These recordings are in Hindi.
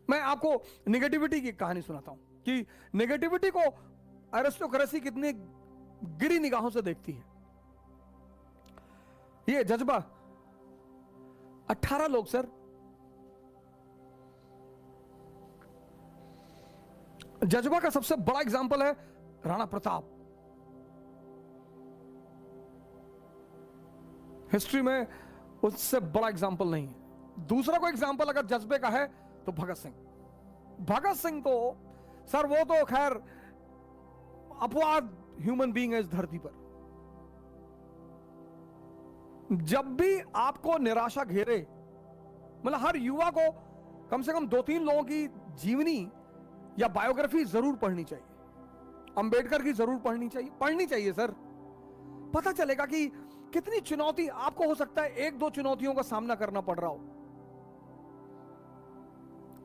मैं आपको निगेटिविटी की कहानी सुनाता हूं कि निगेटिविटी को एरिस्टोक्रेसी कितनी गिरी निगाहों से देखती है। ये जज्बा 18 लोग सर, जज्बा का सबसे बड़ा एग्जाम्पल है राणा प्रताप। हिस्ट्री में उससे बड़ा एग्जाम्पल नहीं है। दूसरा कोई एग्जाम्पल अगर जज्बे का है तो भगत सिंह। भगत सिंह तो सर वो तो खैर अपवाद ह्यूमन बीइंग है इस धरती पर। जब भी आपको निराशा घेरे, मतलब हर युवा को कम से कम 2-3 लोगों की जीवनी या बायोग्राफी जरूर पढ़नी चाहिए। अंबेडकर की जरूर पढ़नी चाहिए सर। पता चलेगा कि कितनी चुनौती आपको हो सकता है 1-2 चुनौतियों का सामना करना पड़ रहा हो,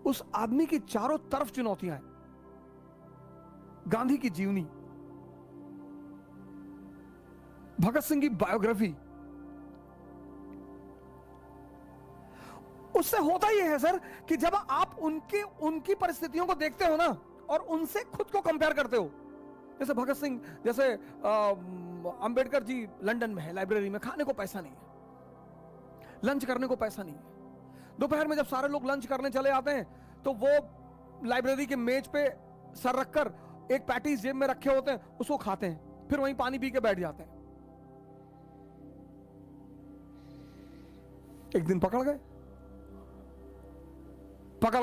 उस आदमी की चारों तरफ चुनौतियां हैं। गांधी की जीवनी, भगत सिंह की बायोग्राफी, उससे होता ही है सर कि जब आप उनकी परिस्थितियों को देखते हो ना और उनसे खुद को कंपेयर करते हो, जैसे भगत सिंह, जैसे अंबेडकर जी लंदन में है, लाइब्रेरी में, खाने को पैसा नहीं है, लंच करने को पैसा नहीं है। दोपहर में जब सारे लोग लंच करने चले आते हैं तो वो लाइब्रेरी के मेज पे सर रखकर एक पैटीज जेब में रखे होते हैं, उसको खाते हैं, फिर वहीं पानी पी के बैठ जाते हैं। एक दिन पकड़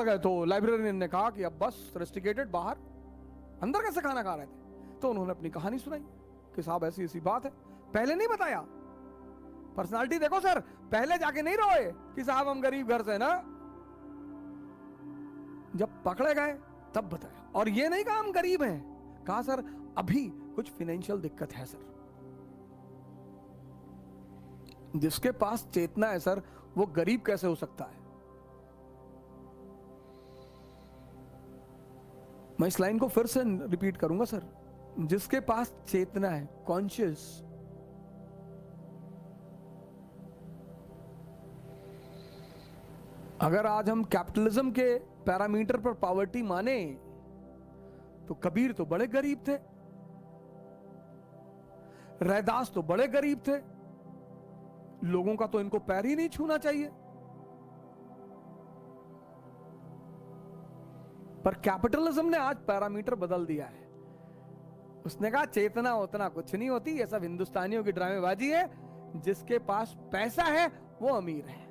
गए तो लाइब्रेरियन ने कहा कि अब बस रेस्ट्रिकेटेड, बाहर, अंदर कैसे खाना खा रहे थे? तो उन्होंने अपनी कहानी सुनाई कि साहब ऐसी ऐसी बात है, पहले नहीं बताया। पर्सनालिटी देखो सर, पहले जाके नहीं रोए कि साहब हम गरीब घर से ना, जब पकड़े गए तब बताया। और ये नहीं कहा हम गरीब हैं, कहा सर अभी कुछ फाइनेंशियल दिक्कत है सर। जिसके पास चेतना है सर वो गरीब कैसे हो सकता है? मैं इस लाइन को फिर से रिपीट करूंगा सर, जिसके पास चेतना है, कॉन्शियस, अगर आज हम कैपिटलिज्म के पैरामीटर पर पॉवर्टी माने तो कबीर तो बड़े गरीब थे, रैदास तो बड़े गरीब थे, लोगों का तो इनको पैर ही नहीं छूना चाहिए। पर कैपिटलिज्म ने आज पैरामीटर बदल दिया है। उसने कहा चेतना उतना कुछ नहीं होती, ये सब हिंदुस्तानियों की ड्रामेबाजी है, जिसके पास पैसा है वो अमीर है।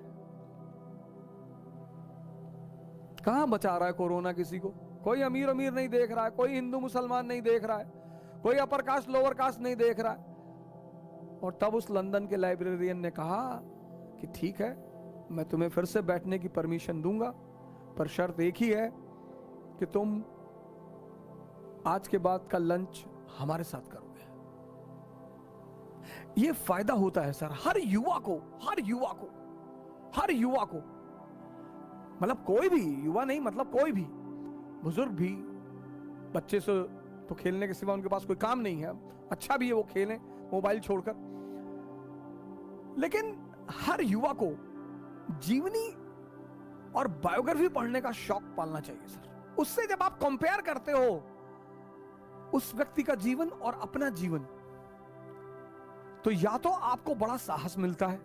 कहां बचा रहा है कोरोना किसी को? कोई अमीर अमीर नहीं देख रहा है, कोई हिंदू मुसलमान नहीं देख रहा है, कोई अपर कास्ट लोअर कास्ट नहीं देख रहा है। और तब उस लंदन के लाइब्रेरियन ने कहा कि ठीक है, मैं तुम्हें फिर से बैठने की परमिशन दूंगा, पर शर्त एक ही है कि तुम आज के बाद का लंच हमारे साथ करोगे। ये फायदा होता है सर हर युवा को, मतलब कोई भी युवा नहीं, मतलब कोई भी, बुजुर्ग भी, बच्चे से तो खेलने के सिवा उनके पास कोई काम नहीं है, अच्छा भी है वो खेलें मोबाइल छोड़कर, लेकिन हर युवा को जीवनी और बायोग्राफी पढ़ने का शौक पालना चाहिए सर। उससे जब आप कंपेयर करते हो उस व्यक्ति का जीवन और अपना जीवन, तो या तो आपको बड़ा साहस मिलता है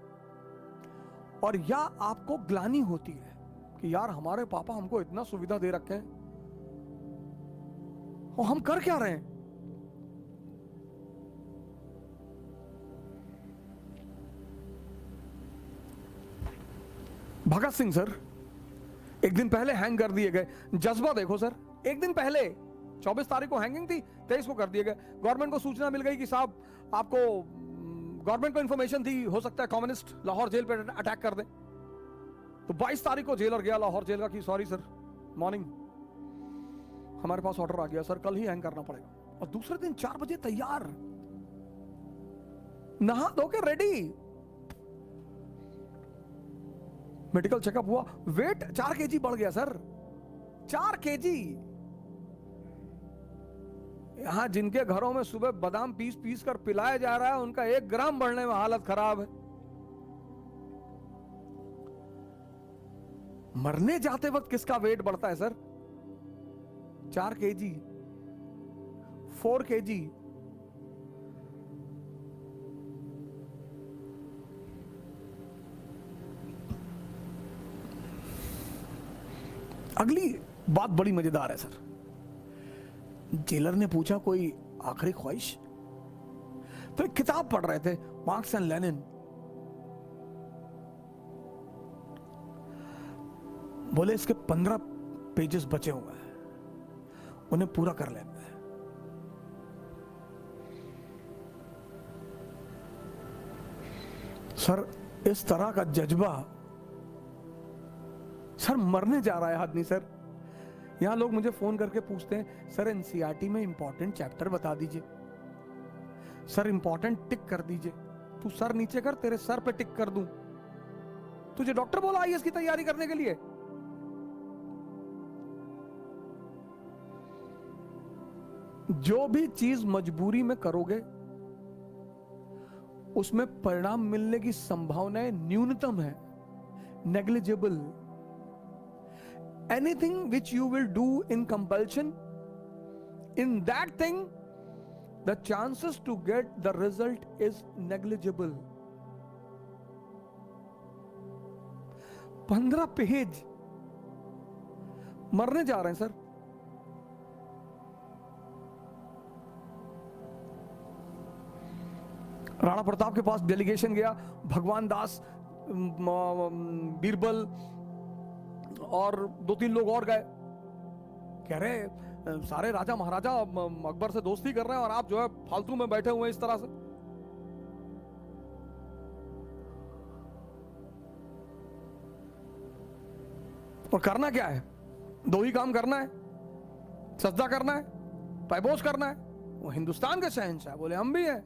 और या आपको ग्लानि होती है कि यार हमारे पापा हमको इतना सुविधा दे रखे हैं और हम कर क्या रहे हैं। भगत सिंह सर एक दिन पहले हैंग कर दिए गए। जज्बा देखो सर, एक दिन पहले 24 तारीख को हैंगिंग थी, 23 को कर दिए गए। गवर्नमेंट को सूचना मिल गई कि साहब आपको, गवर्नमेंट को इंफॉर्मेशन थी हो सकता है कम्युनिस्ट लाहौर जेल पे अटैक कर दें, तो 22 तारीख को जेलर गया लाहौर जेल का कि सॉरी सर, मॉर्निंग हमारे पास ऑर्डर आ गया सर, कल ही हैंग करना पड़ेगा। और दूसरे दिन 4 बजे तैयार, नहा धो के रेडी, मेडिकल चेकअप हुआ, वेट 4 kg बढ़ गया सर, 4 kg। यहां जिनके घरों में सुबह बादाम पीस पीस कर पिलाया जा रहा है, उनका 1 ग्राम बढ़ने में हालत खराब है। मरने जाते वक्त किसका वेट बढ़ता है सर? 4 kg, 4 kg। अगली बात बड़ी मजेदार है सर। जेलर ने पूछा कोई आखिरी ख्वाहिश? तो एक किताब पढ़ रहे थे, मार्क्स एंड लेनिन। बोले इसके 15 पेजेस बचे हुए हैं, उन्हें पूरा कर लेना है। सर इस तरह का जज्बा, सर मरने जा रहा है आदमी। सर यहां लोग मुझे फोन करके पूछते हैं सर एनसीईआरटी में इंपॉर्टेंट चैप्टर बता दीजिए, सर इंपॉर्टेंट टिक कर दीजिए। तू सर नीचे कर, तेरे सर पे टिक कर दूं। तुझे डॉक्टर बोला आईएएस की तैयारी करने के लिए? जो भी चीज मजबूरी में करोगे उसमें परिणाम मिलने की संभावनाएं न्यूनतम है, negligible. Anything which you will do in compulsion, in that thing the chances to get the result is negligible. 15 page मरने जा रहे हैं सर। राणा प्रताप के पास डेलीगेशन गया, भगवान दास, बीरबल और 2-3 लोग और गए। कह रहे सारे राजा महाराजा अकबर से दोस्ती कर रहे हैं और आप जो है फालतू में बैठे हुए हैं इस तरह से। और करना क्या है? 2 ही काम करना है, सजदा करना है, पैबोस करना है। वो हिंदुस्तान के शहंशाह बोले हम भी हैं।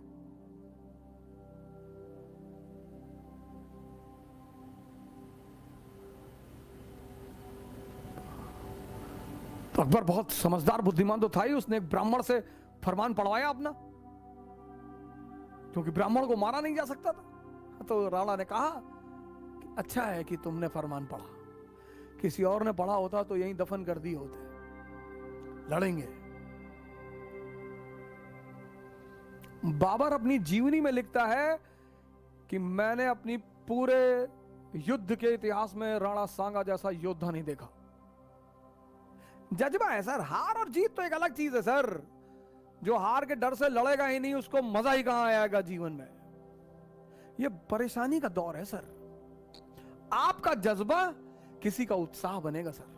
तो अकबर बहुत समझदार बुद्धिमान तो था ही, उसने एक ब्राह्मण से फरमान पढ़वाया अपना, क्योंकि ब्राह्मण को मारा नहीं जा सकता था। तो राणा ने कहा कि अच्छा है कि तुमने फरमान पढ़ा, किसी और ने पढ़ा होता तो यहीं दफन कर दिए होते, लड़ेंगे। बाबर अपनी जीवनी में लिखता है कि मैंने अपनी पूरे युद्ध के इतिहास में राणा सांगा जैसा योद्धा नहीं देखा। जज्बा है सर। हार और जीत तो एक अलग चीज है सर। जो हार के डर से लड़ेगा ही नहीं, उसको मजा ही कहां आएगा जीवन में। यह परेशानी का दौर है सर। आपका जज्बा किसी का उत्साह बनेगा सर।